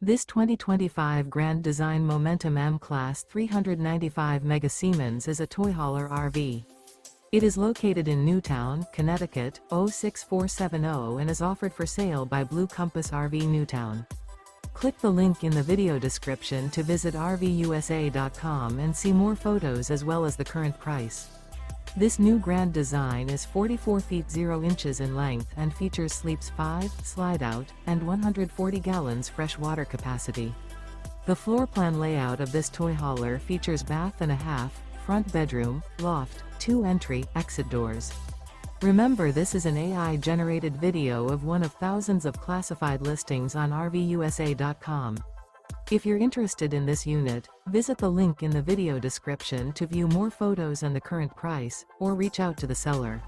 This 2025 Grand Design Momentum M-Class 395 Mega Siemens is a toy hauler RV. It is located in Newtown, Connecticut, 06470 and is offered for sale by Blue Compass RV Newtown. Click the link in the video description to visit RVUSA.com and see more photos as well as the current price. This new grand design is 44 feet 0 inches in length and features sleeps 5, slide-out, and 140 gallons fresh water capacity. The floor plan layout of this toy hauler features bath and a half, front bedroom, loft, 2 entry/exit doors. Remember, this is an AI-generated video of one of thousands of classified listings on RVUSA.com. If you're interested in this unit, visit the link in the video description to view more photos and the current price, or reach out to the seller.